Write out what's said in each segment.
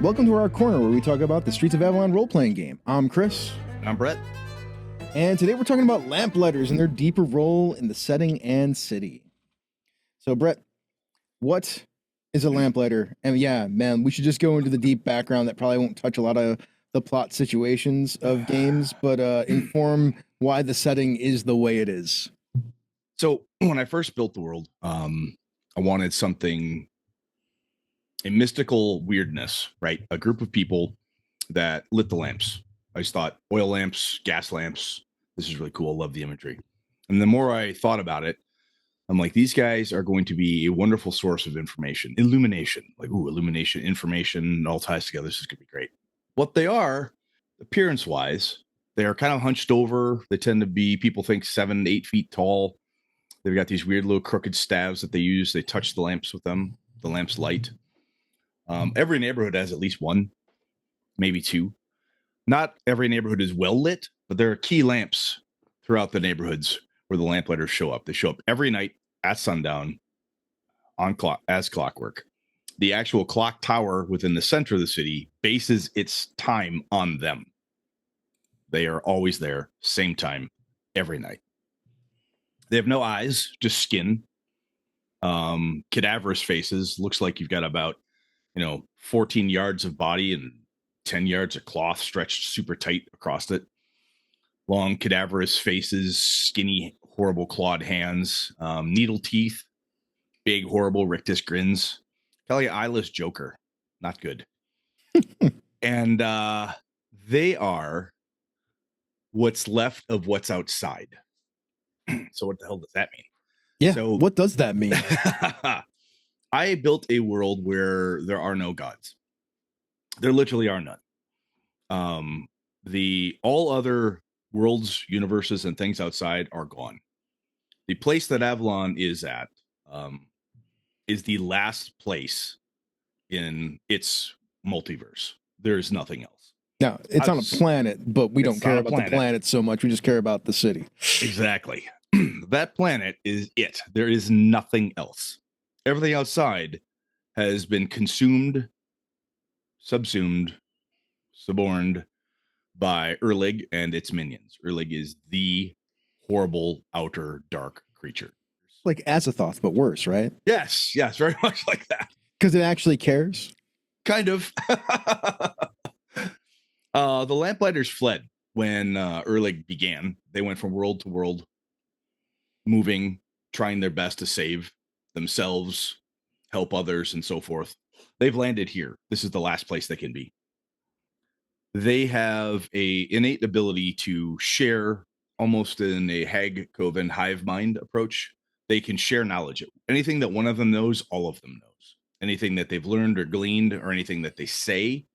Welcome to our corner where we talk about the Streets of Avalon role-playing game. I'm Chris. I'm Brett. And today we're talking about Lamplighters and their deeper role in the setting and city. So, Brett, what is a lamplighter? And yeah, man, we should just go into the deep background that probably won't touch a lot of the plot situations of games, but inform why the setting is the way it is. So when I first built the world, I wanted something, a mystical weirdness, right? A group of people that lit the lamps. I just thought oil lamps, gas lamps. This is really cool. I love the imagery. And the more I thought about it, I'm like, these guys are going to be a wonderful source of information, illumination, like, ooh, illumination, information, all ties together. This is going to be great. What they are, appearance wise, they are kind of hunched over. They tend to be, people think 7 to 8 feet tall. They've got these weird little crooked staves that they use. They touch the lamps with them. The lamps light. Every neighborhood has at least one, maybe two. Not every neighborhood is well lit, but there are key lamps throughout the neighborhoods where the lamplighters show up. They show up every night at sundown on clock as clockwork. The actual clock tower within the center of the city bases its time on them. They are always there, same time, every night. They have no eyes, just skin. Cadaverous faces. Looks like you've got about 14 yards of body and 10 yards of cloth stretched super tight across it. Long cadaverous faces, skinny, horrible clawed hands, needle teeth, big, horrible rictus grins. Kind of like an eyeless Joker. Not good. And they are what's left of what's outside. So what the hell does that mean? Yeah, so what does that mean? I built a world where there are no gods. There literally are none. All other worlds, universes, and things outside are gone. The place that Avalon is at is the last place in its multiverse. There's nothing else. Now, it's on a planet, but we don't care about the planet so much. We just care about the city. Exactly. That planet is it. There is nothing else. Everything outside has been consumed, subsumed, suborned by Erlig and its minions. Erlig is the horrible outer dark creature. Like Azathoth, but worse, right? Yes, very much like that. Because it actually cares? Kind of. The Lamplighters fled when Erlig began. They went from world to world, moving, trying their best to save themselves, help others, and so forth. They've landed here. This is the last place they can be. They have a innate ability to share, almost in a Hag Coven hive mind approach. They can share knowledge. Anything that one of them knows, all of them knows. Anything that they've learned or gleaned, or anything that they say,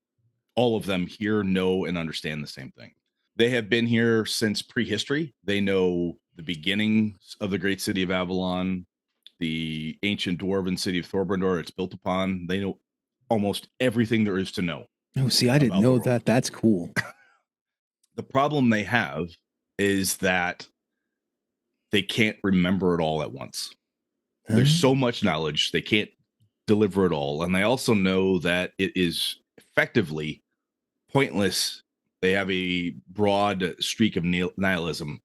all of them here know and understand the same thing. They have been here since prehistory. They know the beginnings of the great city of Avalon, the ancient dwarven city of Thorbrandur it's built upon. They know almost everything there is to know. Oh, see, I didn't know that. That's cool. The problem they have is that they can't remember it all at once. There's so much knowledge, they can't deliver it all. And they also know that it is effectively pointless. They have a broad streak of nihilism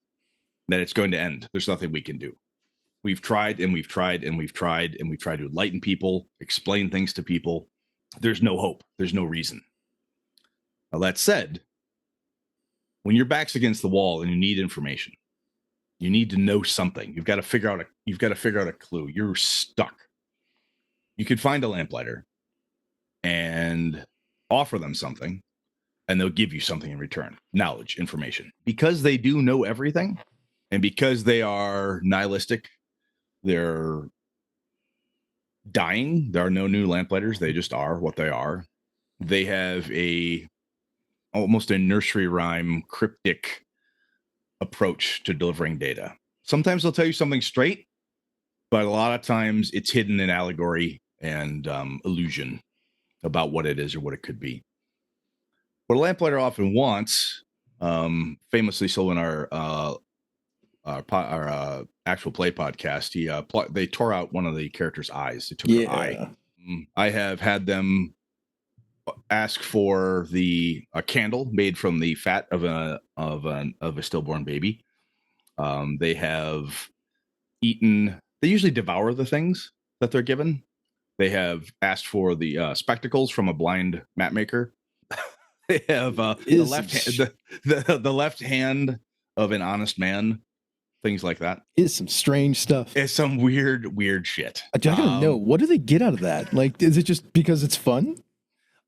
that it's going to end. There's nothing we can do. We've tried and we've tried and we've tried and we've tried to enlighten people, explain things to people. There's no hope. There's no reason. Now, that said, when your back's against the wall and you need information, you need to know something. You've got to figure out a clue. You're stuck. You could find a lamplighter and offer them something, and they'll give you something in return. Knowledge, information. Because they do know everything, and because they are nihilistic, they're dying. There are no new lamplighters. They just are what they are. They have almost a nursery rhyme, cryptic approach to delivering data. Sometimes they'll tell you something straight, but a lot of times it's hidden in allegory and illusion about what it is or what it could be. What a lamplighter often wants, famously so in our actual play podcast, they tore out one of the characters' eyes. They took her eye. I have had them ask for a candle made from the fat of a stillborn baby. They have eaten. They usually devour the things that they're given. They have asked for the spectacles from a blind map maker. They have the left hand of an honest man. Things like that. Is some strange stuff. It's some weird shit. I gotta know, what do they get out of that? Like, is it just because it's fun?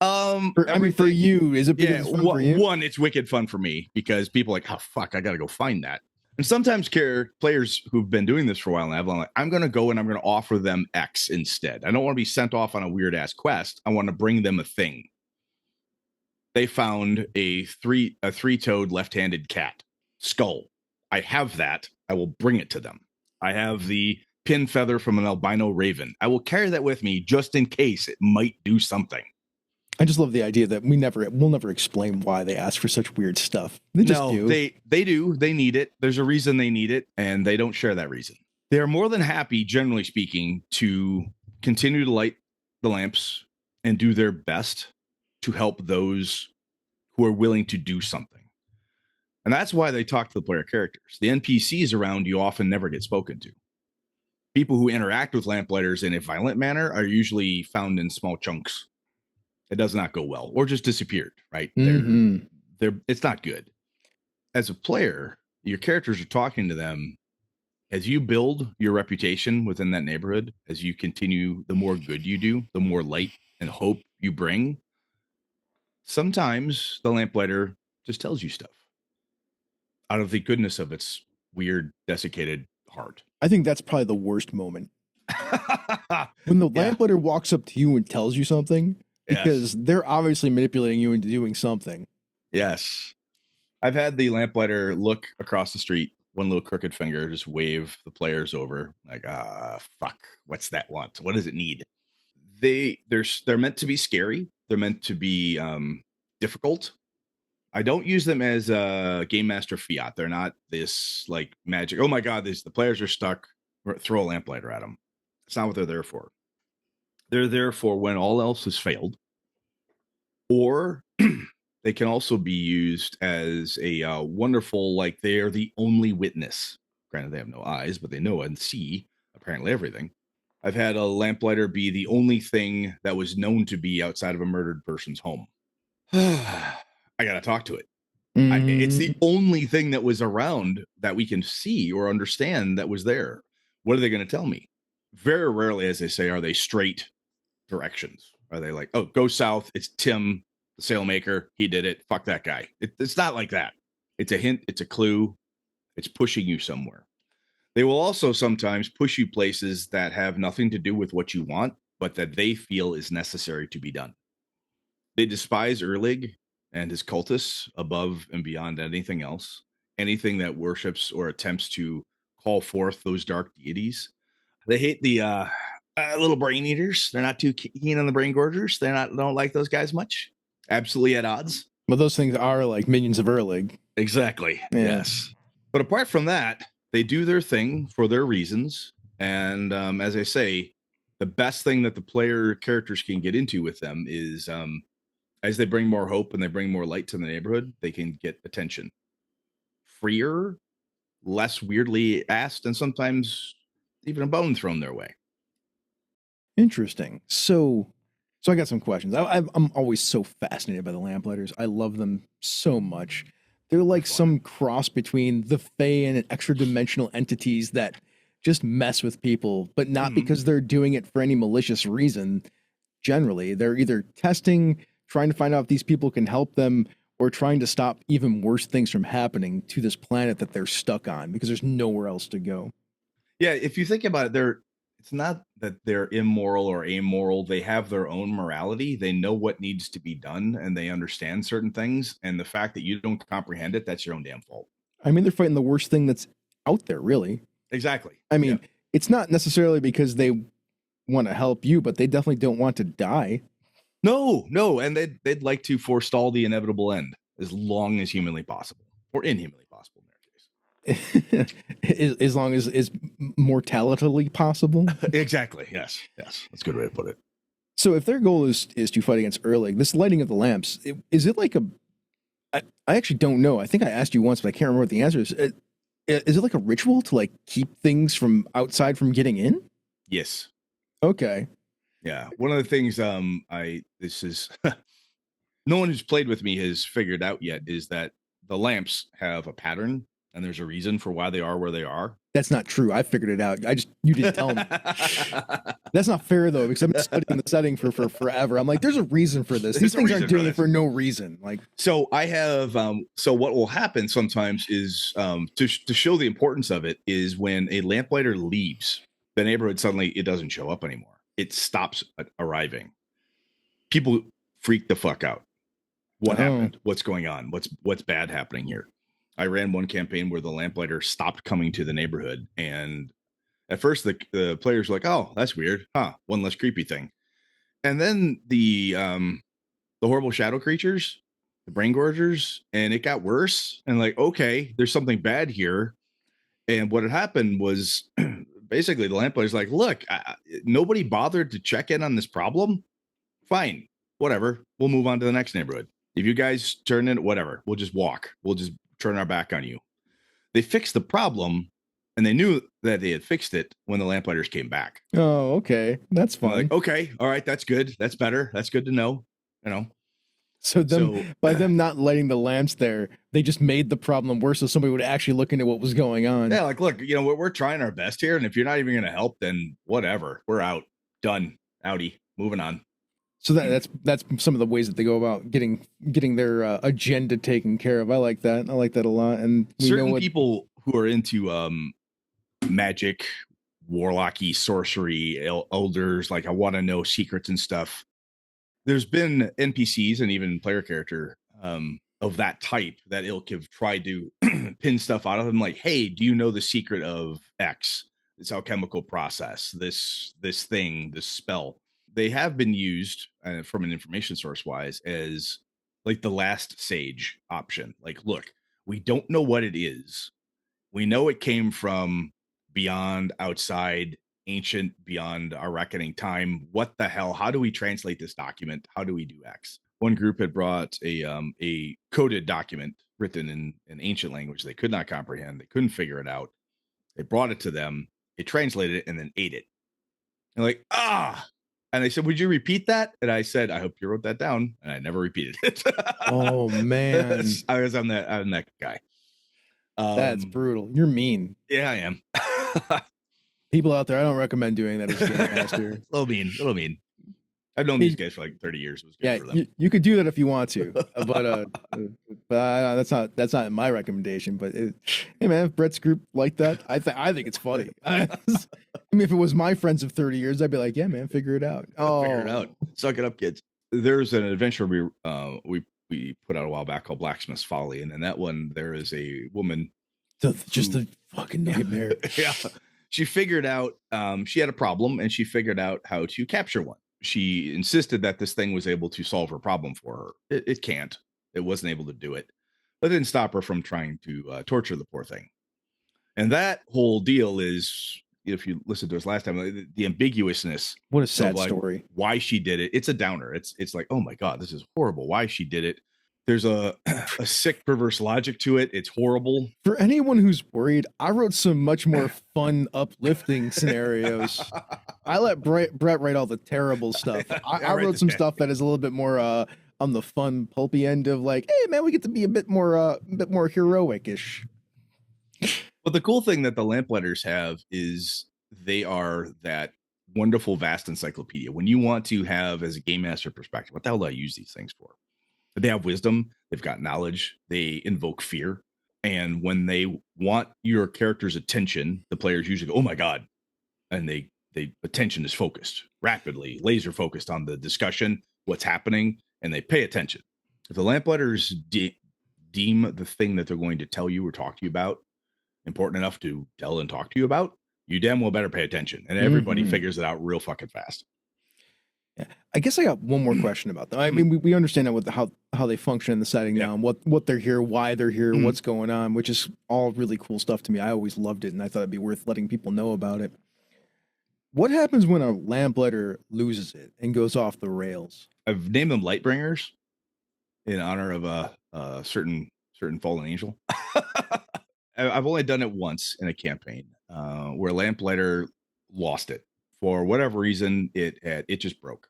For you, is it because it's fun for you? One, it's wicked fun for me because people are like, oh fuck, I gotta go find that. And sometimes players who've been doing this for a while in Avalon, like, I'm gonna go and I'm gonna offer them X instead. I don't want to be sent off on a weird ass quest. I want to bring them a thing. They found a three-toed left-handed cat skull. I have that. I will bring it to them. I have the pin feather from an albino raven. I will carry that with me just in case it might do something. I just love the idea that we'll never explain why they ask for such weird stuff. They just do. They do. They need it. There's a reason they need it, and they don't share that reason. They are more than happy, generally speaking, to continue to light the lamps and do their best to help those who are willing to do something. And that's why they talk to the player characters. The NPCs around you often never get spoken to. People who interact with Lamplighters in a violent manner are usually found in small chunks. It does not go well, or just disappeared, right? Mm-hmm. It's not good. As a player, your characters are talking to them. As you build your reputation within that neighborhood, as you continue, the more good you do, the more light and hope you bring. Sometimes the Lamplighter just tells you stuff out of the goodness of its weird, desiccated heart. I think that's probably the worst moment. When the Lamplighter walks up to you and tells you something, because they're obviously manipulating you into doing something. Yes. I've had the Lamplighter look across the street, one little crooked finger, just wave the players over, like, fuck, what's that want? What does it need? They're meant to be scary. They're meant to be difficult. I don't use them as a game master fiat. They're not this like magic. Oh my god, the players are stuck. Throw a lamplighter at them. That's not what they're there for. They're there for when all else has failed, or they can also be used as a wonderful, like they are the only witness. Granted, they have no eyes, but they know and see apparently everything. I've had a lamplighter be the only thing that was known to be outside of a murdered person's home. I got to talk to it. It's the only thing that was around that we can see or understand that was there. What are they going to tell me? Very rarely, as they say, are they straight directions. Are they like, oh, go south. It's Tim, the sailmaker. He did it. Fuck that guy. It's not like that. It's a hint. It's a clue. It's pushing you somewhere. They will also sometimes push you places that have nothing to do with what you want, but that they feel is necessary to be done. They despise Erlig and his cultists above and beyond anything else. Anything that worships or attempts to call forth those dark deities. They hate the little brain eaters. They're not too keen on the brain gorgers. Don't like those guys much. Absolutely at odds. Well, those things are like minions of Erlig. Exactly. Yeah. Yes. But apart from that, they do their thing for their reasons. And as I say, the best thing that the player characters can get into with them is as they bring more hope and they bring more light to the neighborhood, they can get attention. Freer, less weirdly asked, and sometimes even a bone thrown their way. Interesting. So I got some questions. I'm always so fascinated by the Lamplighters. I love them so much. They're like some cross between the Fae and extra dimensional entities that just mess with people, but not because they're doing it for any malicious reason. Generally, they're either testing, trying to find out if these people can help them, or trying to stop even worse things from happening to this planet that they're stuck on because there's nowhere else to go. Yeah, if you think about it, it's not that they're immoral or amoral. They have their own morality. They know what needs to be done, and they understand certain things. And the fact that you don't comprehend it, that's your own damn fault. I mean, they're fighting the worst thing that's out there, really. Exactly. I mean, It's not necessarily because they want to help you, but they definitely don't want to die. No, and they'd like to forestall the inevitable end as long as humanly possible, or inhumanly possible in their case. As long as is mortality possible. Exactly. Yes. That's a good way to put it. So if their goal is to fight against Erlich, this lighting of the lamps, is it like a? I actually don't know. I think I asked you once, but I can't remember what the answer is. Is it like a ritual to like keep things from outside from getting in? Yes. Okay. Yeah. One of the things this is no one who's played with me has figured out yet is that the lamps have a pattern and there's a reason for why they are where they are. That's not true. I figured it out. You didn't tell me. That's not fair though, because I've been studying the setting for forever. I'm like, there's a reason for this. These things aren't doing it for no reason. Like, so I have so what will happen sometimes is to show the importance of it is when a lamplighter leaves the neighborhood, suddenly it doesn't show up anymore. It stops arriving. People freak the fuck out. What happened? What's going on? What's bad happening here? I ran one campaign where the lamplighter stopped coming to the neighborhood, and at first the players were like, "Oh, that's weird, huh? One less creepy thing." And then the horrible shadow creatures, the brain gorgers, and it got worse. And like, okay, there's something bad here. And what had happened was basically the lamplighter's like, "Look, nobody bothered to check in on this problem. Fine, whatever. We'll move on to the next neighborhood. If you guys turn in, whatever, we'll just walk. We'll just turn our back on you." They fixed the problem, and they knew that they had fixed it when the lamplighters came back. Oh, okay, that's fine. Like, okay, all right, that's good. That's better. That's good to know. You know. So by them not lighting the lamps there, they just made the problem worse, so somebody would actually look into what was going on. Yeah, like, look, we're trying our best here, and if you're not even going to help, then whatever. We're out. Done. Outie. Moving on. So that's some of the ways that they go about getting their agenda taken care of. I like that. I like that a lot. And certain people who are into magic, warlocky, sorcery, elders, like I want to know secrets and stuff. There's been NPCs and even player character of that type that ilk have tried to pin stuff out of them. Like, hey, do you know the secret of X? This alchemical process, this thing, this spell. They have been used from an information source wise as like the last sage option. Like, look, we don't know what it is. We know it came from beyond, outside, ancient, beyond our reckoning time. What the hell? How do we translate this document? How do we do X? One group had brought a coded document written in an ancient language they could not comprehend. They couldn't figure it out. They brought it to them. They translated it and then ate it. And like, and they said, "Would you repeat that?" And I said, "I hope you wrote that down." And I never repeated it. Oh man, I'm that guy. That's brutal. You're mean. Yeah, I am. People out there, I don't recommend doing that as a game master. A little mean. I've known these guys for like 30 years. It was good for them. You could do that if you want to, but that's not my recommendation. But hey, man, if Brett's group like that, I think it's funny. I mean, if it was my friends of 30 years, I'd be like, yeah, man, figure it out. Figure it out. Suck it up, kids. There's an adventure we put out a while back called Blacksmith's Folly, and in that one there is a woman. Just a fucking nightmare. Yeah. She figured out she had a problem, and she figured out how to capture one. She insisted that this thing was able to solve her problem for her. It can't. It wasn't able to do it. But it didn't stop her from trying to torture the poor thing. And that whole deal is, if you listened to us last time, the ambiguousness. What a sad story. Why she did it. It's a downer. It's like, oh my God, this is horrible. Why she did it. There's a sick, perverse logic to it. It's horrible. For anyone who's worried, I wrote some much more fun, uplifting scenarios. I let Brett write all the terrible stuff. I wrote some stuff that is a little bit more on the fun, pulpy end of like, hey man, we get to be a bit more heroic-ish. But the cool thing that the Lamplighters have is they are that wonderful, vast encyclopedia. When you want to have, as a game master perspective, what the hell do I use these things for? They have wisdom, they've got knowledge, they invoke fear. And when they want your character's attention, the players usually go, oh my God. And they attention is focused rapidly, laser focused on the discussion, what's happening, and they pay attention. If the Lamplighters deem the thing that they're going to tell you or talk to you about important enough to tell and talk to you about, you damn well better pay attention. And everybody figures it out real fucking fast. Yeah. I guess I got one more question about them. I mean, we understand that with how they function in the setting now, and what they're here, why they're here, what's going on, which is all really cool stuff to me. I always loved it, and I thought it'd be worth letting people know about it. What happens when a lamplighter loses it and goes off the rails? I've named them Lightbringers in honor of a certain fallen angel. I've only done it once in a campaign where Lamplighter lost it for whatever reason. It just broke.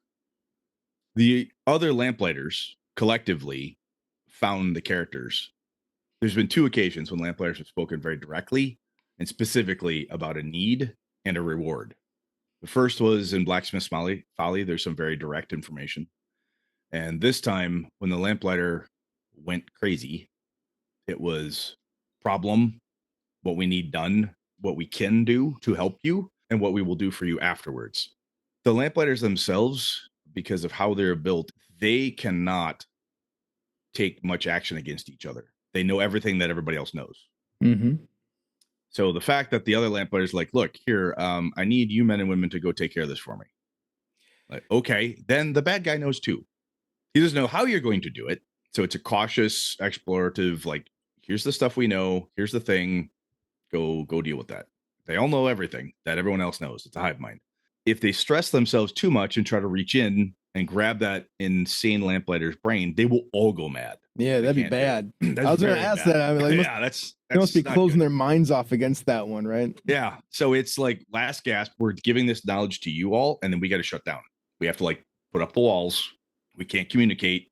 The other Lamplighters collectively found the characters. There's been 2 occasions when Lamplighters have spoken very directly and specifically about a need and a reward. The first was in Blacksmith's Folly. There's some very direct information. And this time, when the Lamplighter went crazy, it was problem, what we need done, what we can do to help you, and what we will do for you afterwards. The Lamplighters themselves, because of how they're built, they cannot take much action against each other. They know everything that everybody else knows. Mm-hmm. So the fact that the other Lamplighters like, look, here, I need you men and women to go take care of this for me. Like, okay, then the bad guy knows too. He doesn't know how you're going to do it. So it's a cautious, explorative, like, here's the stuff we know. Here's the thing. Go deal with that. They all know everything that everyone else knows. It's a hive mind. If they stress themselves too much and try to reach in and grab that insane Lamplighter's brain, they will all go mad. Yeah, that'd be bad. I was going to ask bad. that. I mean, like, they must be closing their minds off against that one, right? Yeah. So it's like last gasp. We're giving this knowledge to you all, and then we got to shut down. We have to like put up the walls. We can't communicate.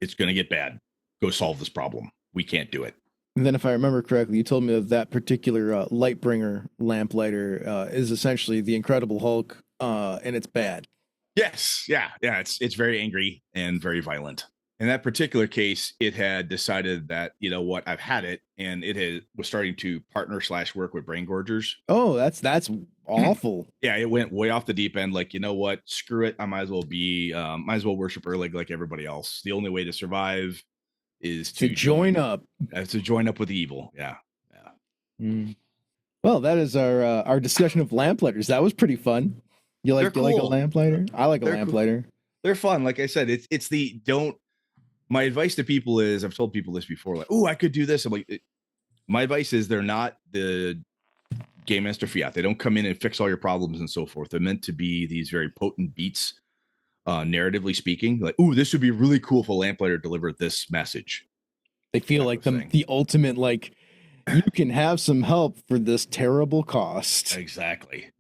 It's going to get bad. Go solve this problem. We can't do it. And then, if I remember correctly, you told me that particular Lightbringer Lamplighter is essentially the Incredible Hulk, and it's bad. Yes, yeah. It's very angry and very violent. In that particular case, it had decided that, you know what, I've had it, and was starting to partner/work with brain gorgers. Oh, that's awful. Yeah, it went way off the deep end. Like, you know what, screw it. I might as well worship Erlig like everybody else. The only way to survive is to join up. To join up with the evil. Yeah. Well, that is our discussion of Lamplighters. That was pretty fun. You like a Lamplighter? I like a Lamplighter. Cool. They're fun. Like I said, it's the don't. My advice to people is, I've told people this before, like, oh, I could do this. I'm like, my advice is they're not the Game Master Fiat. They don't come in and fix all your problems and so forth. They're meant to be these very potent beats, narratively speaking. Like, oh, this would be really cool if a Lamplighter delivered this message. They feel like the ultimate, like, you can have some help for this terrible cost. Exactly.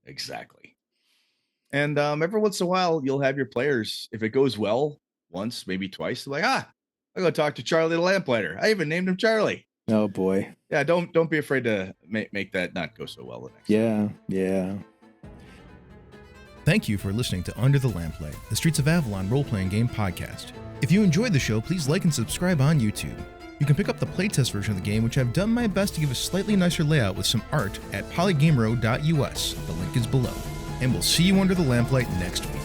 And every once in a while, you'll have your players, if it goes well, once, maybe twice, they're like, I'm going to talk to Charlie the Lamplighter. I even named him Charlie. Oh, boy. Yeah, don't be afraid to make that not go so well the next time. Yeah. Thank you for listening to Under the Lamplight, the Streets of Avalon role-playing game podcast. If you enjoyed the show, please like and subscribe on YouTube. You can pick up the playtest version of the game, which I've done my best to give a slightly nicer layout with some art at polygamero.us. The link is below. And we'll see you under the lamplight next week.